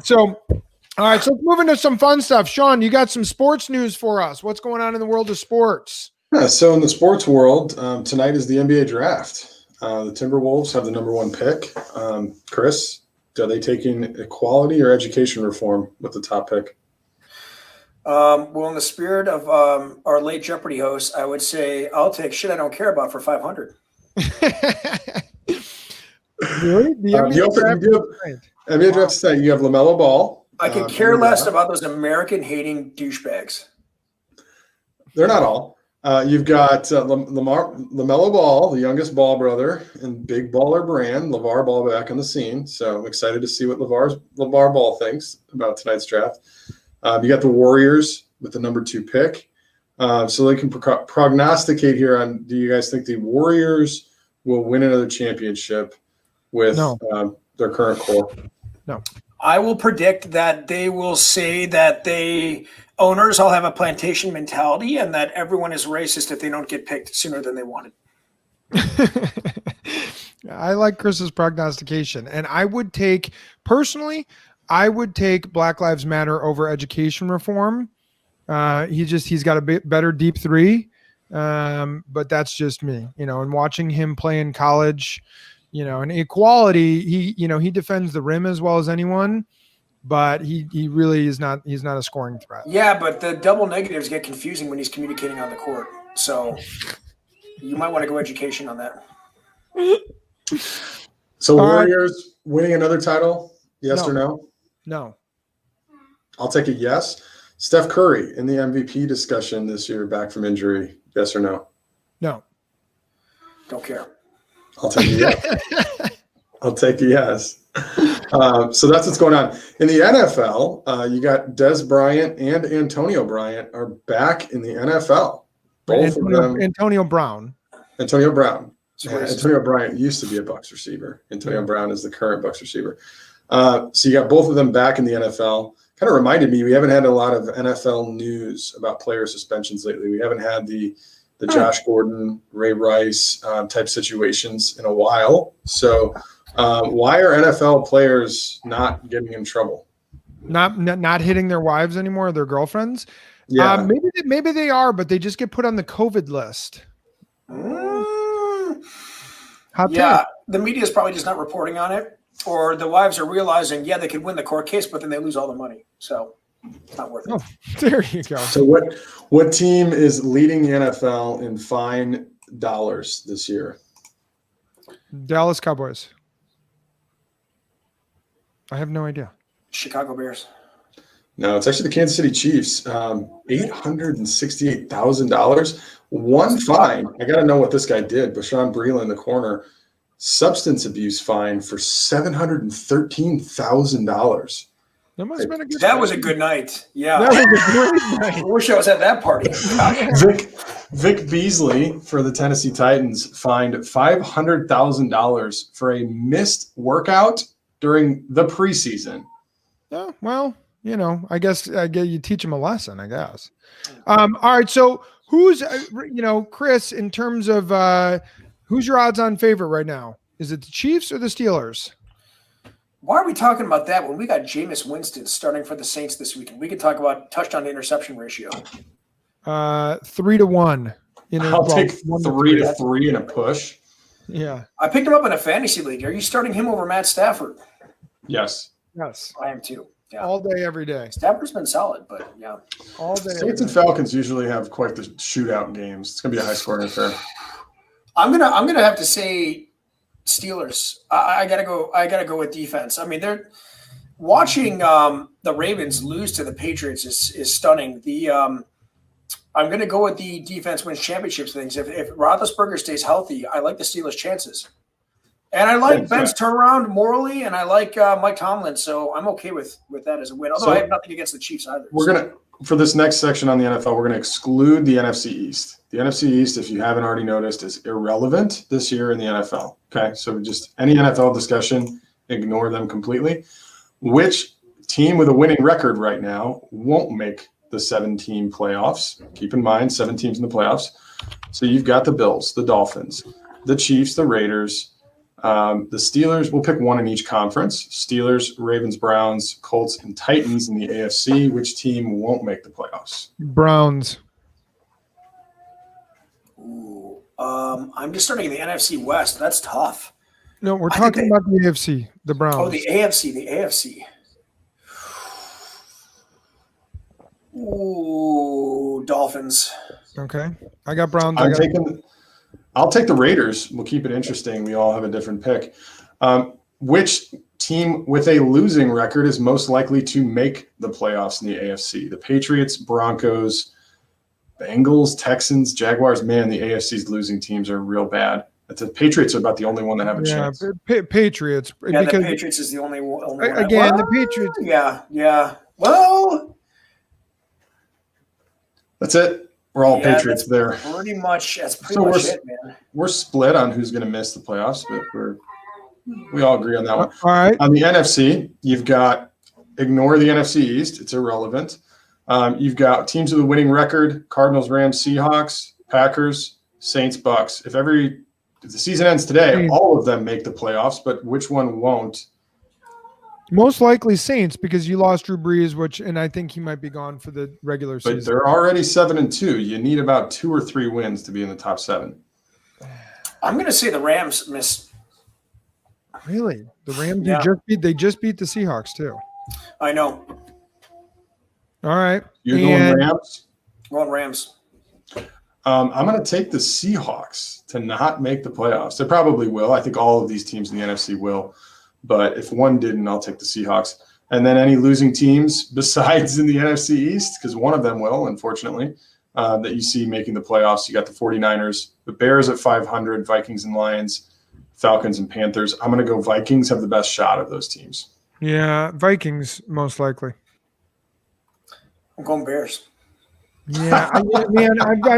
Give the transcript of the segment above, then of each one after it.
So, all right. So moving to some fun stuff. Sean, you got some sports news for us. What's going on in the world of sports? Yeah, so in the sports world, tonight is the NBA draft. The Timberwolves have the number 1 pick. Chris, are they taking equality or education reform with the top pick? Well, in the spirit of our late Jeopardy host, I would say I'll take shit I don't care about for 500. Really? The NBA draft tonight. You have LaMelo Ball. I could care less about those American-hating douchebags. They're not all. You've got LaMelo Ball, the youngest Ball brother, and big baller brand, LeVar Ball back on the scene. So I'm excited to see what LeVar Ball thinks about tonight's draft. You got the Warriors with the number 2 pick. So they can prognosticate here on, do you guys think the Warriors will win another championship with their current core? No. I will predict that they will say that owners all have a plantation mentality and that everyone is racist if they don't get picked sooner than they wanted. I like Chris's prognostication. And I would take Black Lives Matter over education reform. He's got a bit better deep three. But that's just me, and watching him play in college, and equality, he defends the rim as well as anyone, but he really is not, he's not a scoring threat. Yeah, but the double negatives get confusing when he's communicating on the court. So you might want to go education on that. So Warriors winning another title? Yes or no? No. I'll take a yes. Steph Curry in the MVP discussion this year, back from injury. Yes or no? No. Don't care. I'll take a yes. I'll take a yes. So that's what's going on. In the NFL, you got Des Bryant and Antonio Bryant are back in the NFL. Both of them. Antonio Brown. Antonio Brown. Yeah, Antonio Bryant used to be a Bucs receiver. Antonio Brown is the current Bucs receiver. So you got both of them back in the NFL. Kind of reminded me, we haven't had a lot of NFL news about player suspensions lately. We haven't had the Josh Gordon, Ray Rice type situations in a while. So why are NFL players not getting in trouble? Not hitting their wives anymore, or their girlfriends? Yeah. Maybe they are, but they just get put on the COVID list. Yeah, the media is probably just not reporting on it, or the wives are realizing, they could win the court case, but then they lose all the money. So it's not worth it. Oh, there you go. So what team is leading the NFL in fine dollars this year? Dallas Cowboys. I have no idea. Chicago Bears. No, it's actually the Kansas City Chiefs. $868,000. One fine. I got to know what this guy did. Bashan Breeland in the corner. Substance abuse fine for $713,000. That must have been a good. That was a good night. Yeah, that was a great night. I wish I was at that party. Vic Beasley for the Tennessee Titans fined $500,000 for a missed workout during the preseason. Oh, well, I guess you teach them a lesson, I guess. All right. So who's, Chris, in terms of who's your odds-on favorite right now? Is it the Chiefs or the Steelers? Why are we talking about that when we got Jameis Winston starting for the Saints this weekend? We could talk about touchdown to interception ratio. 3-1. I'll take 3-3 in a push. Yeah. I picked him up in a fantasy league. Are you starting him over Matt Stafford? Yes. Yes. I am too. Yeah. All day, every day. Stafford's been solid, but yeah. All day. Saints and Falcons usually have quite the shootout games. It's gonna be a high scoring affair. I'm gonna have to say Steelers. I gotta go with defense. I mean, they're watching the Ravens lose to the Patriots is stunning. I'm gonna go with the defense wins championships things. If Roethlisberger stays healthy, I like the Steelers' chances. And I like Ben's turnaround morally, and I like Mike Tomlin, so I'm okay with that as a win. Although I have nothing against the Chiefs either. For this next section on the NFL, we're gonna exclude the NFC East. The NFC East, if you haven't already noticed, is irrelevant this year in the NFL. Okay, so just any NFL discussion, ignore them completely. Which team with a winning record right now won't make the 7-team playoffs? Keep in mind, 7 teams in the playoffs. So you've got the Bills, the Dolphins, the Chiefs, the Raiders, The Steelers, we'll pick one in each conference. Steelers, Ravens, Browns, Colts, and Titans in the AFC. Which team won't make the playoffs? Browns. Ooh, I'm just starting in the NFC West. That's tough. No, we're talking about the AFC, the Browns. Oh, the AFC. Ooh, Dolphins. Okay. I got Browns. I'll take the Raiders. We'll keep it interesting. We all have a different pick. Which team with a losing record is most likely to make the playoffs in the AFC? The Patriots, Broncos, Bengals, Texans, Jaguars. Man, the AFC's losing teams are real bad. The Patriots are about the only one that have a chance. Patriots. Yeah, the Patriots is the only one. Again, the Patriots. Yeah. Well, that's it. We're all Patriots there. That's pretty much it, man. We're split on who's going to miss the playoffs, but we all agree on that one. All right. On the NFC, you've got ignore the NFC East. It's irrelevant. You've got teams with a winning record: Cardinals, Rams, Seahawks, Packers, Saints, Bucks. If the season ends today, all of them make the playoffs, but which one won't? Most likely Saints, because you lost Drew Brees, and I think he might be gone for the regular season. But they're already 7-2. You need about 2 or 3 wins to be in the top 7. I'm going to say the Rams miss. Really? The Rams? Yeah. They just beat the Seahawks too. I know. All right. You're going Rams? Going Rams. I'm going to take the Seahawks to not make the playoffs. They probably will. I think all of these teams in the NFC will. But if one didn't, I'll take the Seahawks. And then any losing teams besides in the NFC East, because one of them will, unfortunately, that you see making the playoffs. You got the 49ers, the Bears at 500, Vikings and Lions, Falcons and Panthers. I'm going to go Vikings have the best shot of those teams. Yeah, Vikings most likely. I'm going Bears. Yeah, I've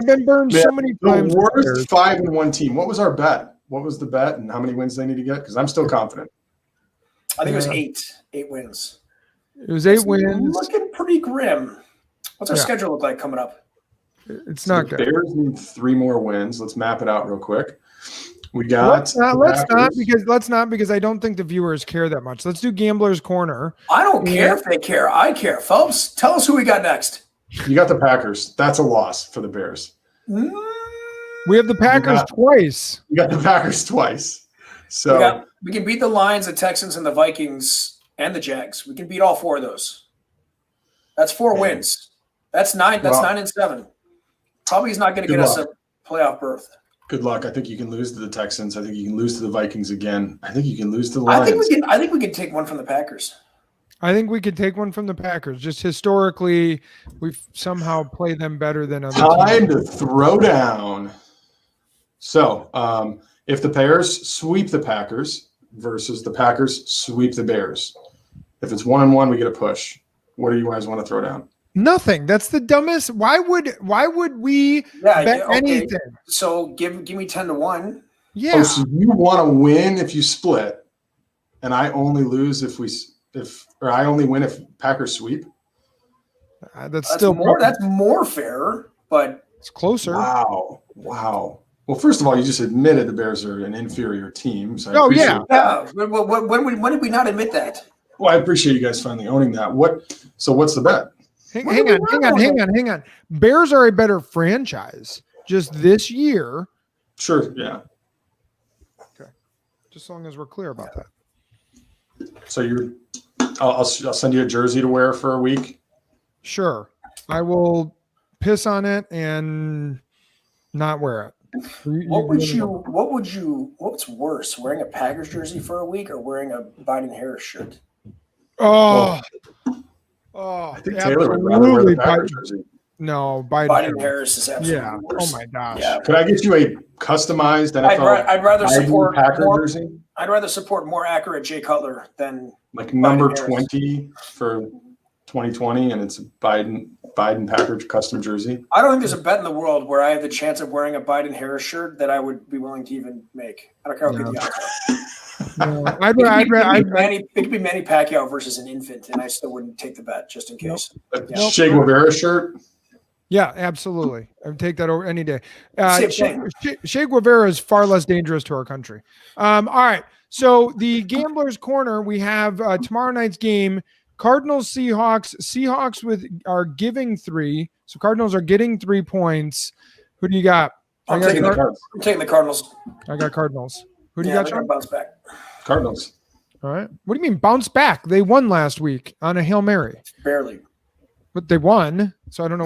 been burned so many times. The worst 5-1 team. What was our bet? What was the bet and how many wins they need to get? Because I'm still confident. I think it was 8 wins. It was 8 wins. Looking pretty grim. What's our schedule look like coming up? It's not good. Bears need 3 more wins. Let's map it out real quick. We got. Let's not because I don't think the viewers care that much. Let's do Gambler's Corner. I don't care if they care. I care. Phelps, tell us who we got next. You got the Packers. That's a loss for the Bears. We have the Packers twice. You got the Packers twice. So we can beat the Lions, the Texans, and the Vikings, and the Jags. We can beat all 4 of those. That's 4 wins. That's 9. That's 9 and 7. Probably is not going to get us a playoff berth. Good luck. I think you can lose to the Texans. I think you can lose to the Vikings again. I think you can lose to the Lions. I think we can take one from the Packers. I think we could take one from the Packers. Just historically, we've somehow played them better than other teams. Time to throw down. So, if the Bears sweep the Packers versus the Packers sweep the Bears, if it's 1-1, we get a push. What do you guys want to throw down? Nothing. That's the dumbest. Why would we bet anything? So give me 10-1. Yeah. Oh, so you want to win if you split, and I only lose or I only win if Packers sweep? That's still more. That's more fair, but it's closer. Wow. Well, first of all, you just admitted the Bears are an inferior team. So When did we not admit that? Well, I appreciate you guys finally owning that. What's the bet? Hang on. Bears are a better franchise just this year. Sure. Yeah. Okay. Just as long as we're clear about that. So I'll send you a jersey to wear for a week. Sure. I will piss on it and not wear it. What's worse, wearing a Packers jersey for a week or wearing a Biden-Harris shirt? I think Taylor would rather wear the Packers jersey. No, Biden-Harris is absolutely worse. Oh my gosh. Yeah. Could I get you a customized NFL I'd rather support Packer jersey? I'd rather support more accurate Jay Cutler than like number 20 for 2020, and it's a Biden Packer custom jersey. I don't think there's a bet in the world where I have the chance of wearing a Biden-Harris shirt that I would be willing to even make. I don't care how good the odds are. It could be Manny Pacquiao versus an infant, and I still wouldn't take the bet just in case. Che Guevara shirt? Yeah, absolutely. I would take that over any day. Same thing. Che Guevara is far less dangerous to our country. All right. So the Gamblers Corner, we have tomorrow night's game, Cardinals, Seahawks. Seahawks are giving 3. So Cardinals are getting 3 points. Who do you got? I'm taking the Cardinals. I got Cardinals. Who do you Yeah, got, they're Sean? gonna bounce back. Cardinals. All right. What do you mean bounce back? They won last week on a Hail Mary. Barely. But they won. So I don't know